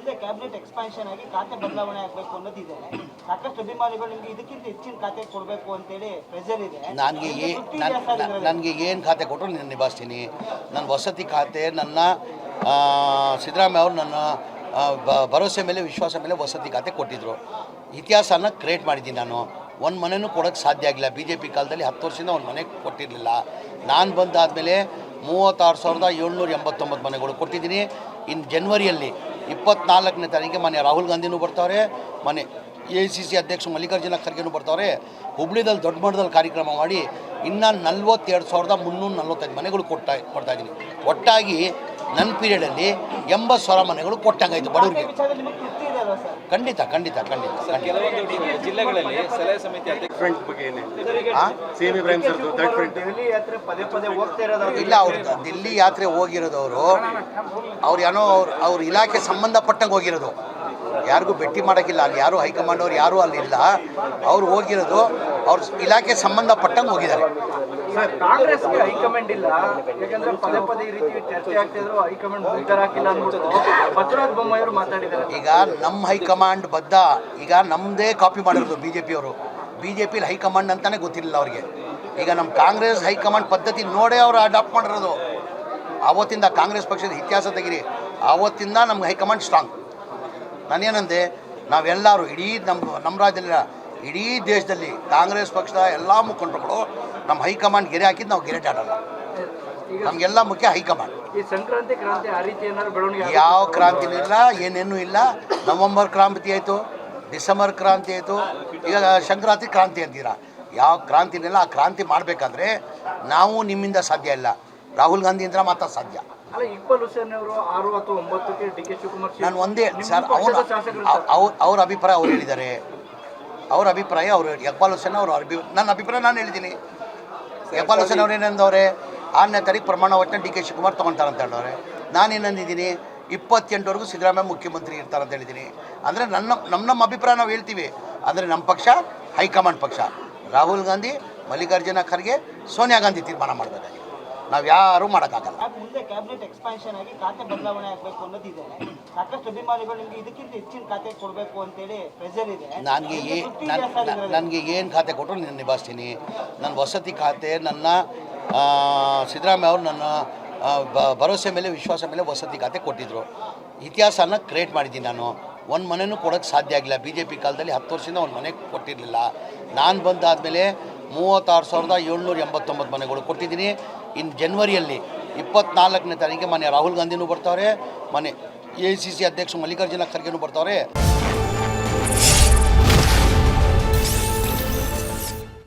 ಮುಂದೆ cabinet expansion ಆಗಿ ಖಾತೆ ಬದಲಾವಣೆ ಆಗಬೇಕು ಅನ್ನೋದಿದೆ. ಸಾಕಷ್ಟು ಅಭಿಮಾನಿಗಳು ನಿಮಗೆ ಇದಕ್ಕಿಂತ ಹೆಚ್ಚಿನ ಖಾತೆ ಕೊಡಬೇಕು ಅಂತೇಳಿ ಪ್ರೆಷರ್ ಇದೆ. ನನಗೆ ಏನು ಖಾತೆ ಕೊಟ್ಟರು ನಾನು ನಿಭಾಯಿಸ್ತೀನಿ. ನನ್ನ ವಸತಿ ಖಾತೆ ನನ್ನ ಸಿದ್ದರಾಮಯ್ಯ ಅವರು ನನ್ನ ಭರವಸೆ ಮೇಲೆ ವಿಶ್ವಾಸ ಮೇಲೆ ವಸತಿ ಖಾತೆ ಕೊಟ್ಟಿದ್ದರು. ಇತಿಹಾಸನ ಕ್ರಿಯೇಟ್ ಮಾಡಿದ್ದೀನಿ. ನಾನು ಒಂದು ಮನೆಯೂ ಕೊಡೋಕ್ಕೆ ಸಾಧ್ಯ ಆಗಿಲ್ಲ. ಬಿ ಜೆ ಪಿ ಕಾಲದಲ್ಲಿ 10 ವರ್ಷದಿಂದ ಒಂದು ಮನೆ ಕೊಟ್ಟಿರಲಿಲ್ಲ. ನಾನು ಬಂದಾದಮೇಲೆ 36,789 ಮನೆಗಳು ಕೊಟ್ಟಿದ್ದೀನಿ. ಇನ್ನು ಜನವರಿಯಲ್ಲಿ 24ನೇ ತಾರೀಕಿಗೆ ಮನೆ ರಾಹುಲ್ ಗಾಂಧಿನೂ ಬರ್ತಾವ್ರೆ, ಮನೆ AICC ಅಧ್ಯಕ್ಷ ಮಲ್ಲಿಕಾರ್ಜುನ ಖರ್ಗೆನೂ ಬರ್ತಾವ್ರೆ. ಹುಬ್ಳಿದಲ್ಲಿ ದೊಡ್ಡ ಮಟ್ಟದಲ್ಲಿ ಕಾರ್ಯಕ್ರಮ ಮಾಡಿ ಇನ್ನೂ 42,345 ಮನೆಗಳು ಕೊಡ್ತಾಯಿದ್ದೀನಿ. ಒಟ್ಟಾಗಿ ನನ್ನ ಪೀರಿಯಡಲ್ಲಿ 80,000 ಮನೆಗಳು ಕೊಟ್ಟಂಗಾಯಿತು ಬಡವರಿಗೆ. ಖಂಡಿತ ಖಂಡಿತ ಖಂಡಿತ. ಕೆಲವೊಂದು ಜಿಲ್ಲೆಗಳಲ್ಲಿ ಸಲಹೆ ಸಮಿತಿ ಫ್ರಂಟ್ ಬಗ್ಗೆ ಇಲ್ಲ, ಅವ್ರು ದಿಲ್ಲಿ ಯಾತ್ರೆ ಹೋಗಿರೋದವರು ಅವ್ರ ಇಲಾಖೆ ಸಂಬಂಧಪಟ್ಟಂಗೆ ಹೋಗಿರೋದು. ಯಾರಿಗೂ ಭೇಟಿ ಮಾಡೋಕ್ಕಿಲ್ಲ. ಅಲ್ಲಿ ಯಾರು ಹೈಕಮಾಂಡ್ ಅವ್ರು ಯಾರೂ ಅಲ್ಲಿಲ್ಲ. ಅವ್ರು ಹೋಗಿರೋದು ಅವ್ರ ಇಲಾಖೆ ಸಂಬಂಧಪಟ್ಟಂಗೆ ಹೋಗಿದ್ದಾರೆ. ಕಾಂಗ್ರೆಸ್ಗೆ ಹೈಕಮಾಂಡ್ ಇಲ್ಲ, ಯಾಕಂದ್ರೆ ಪದೇ ಈ ರೀತಿ ಚರ್ಚೆ ಆಗ್ತಿದ್ರು. ಹೈಕಮಾಂಡ್ ಉತ್ತರ ಹಾಕಿಲ್ಲ ಅಂದ್ಬಿಟ್ಟು ಬಸವರಾಜ ಬೊಮ್ಮಾಯಿ ಅವರು ಮಾತಾಡಿದ್ದಾರೆ. ಈಗ ನಮ್ಮ ಹೈಕಮಾಂಡ್ ಬದ್ಧ, ಈಗ ನಮ್ಮದೇ ಕಾಪಿ ಮಾಡಿರೋದು BJP ಅವರು. BJPಲಿ ಹೈಕಮಾಂಡ್ ಅಂತಲೇ ಗೊತ್ತಿರಲಿಲ್ಲ ಅವ್ರಿಗೆ. ಈಗ ನಮ್ಮ ಕಾಂಗ್ರೆಸ್ ಹೈಕಮಾಂಡ್ ಪದ್ಧತಿ ನೋಡೇ ಅವರು ಅಡಾಪ್ಟ್ ಮಾಡಿರೋದು. ಆವತ್ತಿಂದ ಕಾಂಗ್ರೆಸ್ ಪಕ್ಷದ ಇತಿಹಾಸ ತೆಗಿರಿ, ಆವತ್ತಿಂದ ನಮ್ಗೆ ಹೈಕಮಾಂಡ್ ಸ್ಟ್ರಾಂಗ್. ನಾನೇನಂದೆ, ನಾವೆಲ್ಲರೂ ಇಡೀ ನಮ್ಮ ರಾಜ್ಯದಲ್ಲಿ ಇಡೀ ದೇಶದಲ್ಲಿ ಕಾಂಗ್ರೆಸ್ ಪಕ್ಷದ ಎಲ್ಲ ಮುಖಂಡರುಗಳು ನಮ್ಮ ಹೈಕಮಾಂಡ್ ಗೆರೆ ಹಾಕಿದ್ದು ನಾವು ಗೆರೆ ಆಡಲ್ಲ. ನಮಗೆಲ್ಲ ಮುಖ್ಯ ಹೈಕಮಾಂಡ್. ಈ ಸಂಕ್ರಾಂತಿ ಕ್ರಾಂತಿ ಆ ರೀತಿ ಏನಾದ್ರು ಬೆಳವಣಿಗೆ ಯಾವ ಕ್ರಾಂತಿನೂ ಇಲ್ಲ, ಏನೇನೂ ಇಲ್ಲ. ನವಂಬರ್ ಕ್ರಾಂತಿ ಆಯಿತು, ಡಿಸೆಂಬರ್ ಕ್ರಾಂತಿ ಆಯಿತು, ಈಗ ಸಂಕ್ರಾಂತಿ ಕ್ರಾಂತಿ ಅಂತೀರಾ. ಯಾವ ಕ್ರಾಂತಿನಿಲ್ಲ. ಆ ಕ್ರಾಂತಿ ಮಾಡಬೇಕಾದ್ರೆ ನಾವು ನಿಮ್ಮಿಂದ ಸಾಧ್ಯ ಇಲ್ಲ, ರಾಹುಲ್ ಗಾಂಧಿಯಿಂದ ಮಾತ್ರ ಸಾಧ್ಯ. ಅಲ್ಲ, ಇಕ್ಬಾಲ್ ಹುಸೇನ್ ಅವರು 6 ಅಥವಾ 9ಕ್ಕೆ DK ಶಿವಕುಮಾರ್ ನಾನು ಒಂದೇ ಸರ್, ಅವ್ರ ಅಭಿಪ್ರಾಯ ಅವ್ರು ಹೇಳಿದ್ದಾರೆ. ಅವ್ರ ಅಭಿಪ್ರಾಯ ಅವರು ಇಕ್ಬಾಲ್ ಹುಸೇನ್ ಅವ್ರ ನನ್ನ ಅಭಿಪ್ರಾಯ ನಾನು ಹೇಳಿದ್ದೀನಿ. ಇಕ್ಬಾಲ್ ಹುಸೇನ್ ಅವ್ರು ಏನಂದವ್ರೆ, 6ನೇ ತಾರೀಕು ಪ್ರಮಾಣ ವಚನ DK ಶಿವಕುಮಾರ್ ತೊಗೊಳ್ತಾರಂತ ಹೇಳೋರೆ. ನಾನೇನಂದಿದ್ದೀನಿ, 28ವರೆಗೂ ಸಿದ್ದರಾಮಯ್ಯ ಮುಖ್ಯಮಂತ್ರಿ ಇರ್ತಾರಂತ ಹೇಳಿದ್ದೀನಿ. ಅಂದರೆ ನಮ್ಮ ಅಭಿಪ್ರಾಯ ನಾವು ಹೇಳ್ತೀವಿ. ಅಂದರೆ ನಮ್ಮ ಪಕ್ಷ ಹೈಕಮಾಂಡ್ ಪಕ್ಷ. ರಾಹುಲ್ ಗಾಂಧಿ, ಮಲ್ಲಿಕಾರ್ಜುನ ಖರ್ಗೆ, ಸೋನಿಯಾ ಗಾಂಧಿ ತೀರ್ಮಾನ ಮಾಡಬೇಕಾಗಿದೆ. ನಾವು ಯಾರೂ ಮಾಡೋಕ್ಕಾಗಲ್ಲ. ಮುಂದೆ ಕ್ಯಾಬಿನೆಟ್ ಎಕ್ಸ್ಪಾನ್ಷನ್ ಆಗಿ ಖಾತೆ ಬದಲಾವಣೆ ಆಗಬೇಕು ಅನ್ನೋದಿದೆ. ಸಾಕಷ್ಟು ಅಭಿಮಾನಿಗಳು ನಿಮಗೆ ಇದಕ್ಕಿಂತ ಹೆಚ್ಚಿನ ಖಾತೆ ಕೊಡಬೇಕು ಅಂತೇಳಿ ಪ್ರೆಷರ್ ಇದೆ. ನನಗೆ ಏನು ಖಾತೆ ಕೊಟ್ಟರು ನಾನು ನಿಭಾಯಿಸ್ತೀನಿ. ನನ್ನ ವಸತಿ ಖಾತೆ ನನ್ನ ಸಿದ್ದರಾಮಯ್ಯ ಅವರು ನನ್ನ ಭರವಸೆ ಮೇಲೆ ವಿಶ್ವಾಸ ಮೇಲೆ ವಸತಿ ಖಾತೆ ಕೊಟ್ಟಿದ್ದರು. ಇತಿಹಾಸನ ಕ್ರಿಯೇಟ್ ಮಾಡಿದ್ದೀನಿ. ನಾನು ಒಂದು ಮನೆಯೂ ಕೊಡೋಕ್ಕೆ ಸಾಧ್ಯ ಆಗಿಲ್ಲ. BJP ಕಾಲದಲ್ಲಿ 10 ವರ್ಷದಿಂದ ಒಂದು ಮನೆ ಕೊಟ್ಟಿರಲಿಲ್ಲ. ನಾನು ಬಂದಾದಮೇಲೆ 36,789 ಮನೆಗಳು ಕೊಟ್ಟಿದ್ದೀನಿ. ಇನ್ನು ಜನವರಿಯಲ್ಲಿ 24ನೇ ತಾರೀಕಿಗೆ ಮನೆ ರಾಹುಲ್ ಗಾಂಧಿನೂ ಬರ್ತಾವ್ರೆ, ಮನೆ AICC ಅಧ್ಯಕ್ಷ ಮಲ್ಲಿಕಾರ್ಜುನ ಖರ್ಗೆನೂ ಬರ್ತಾವ್ರೆ.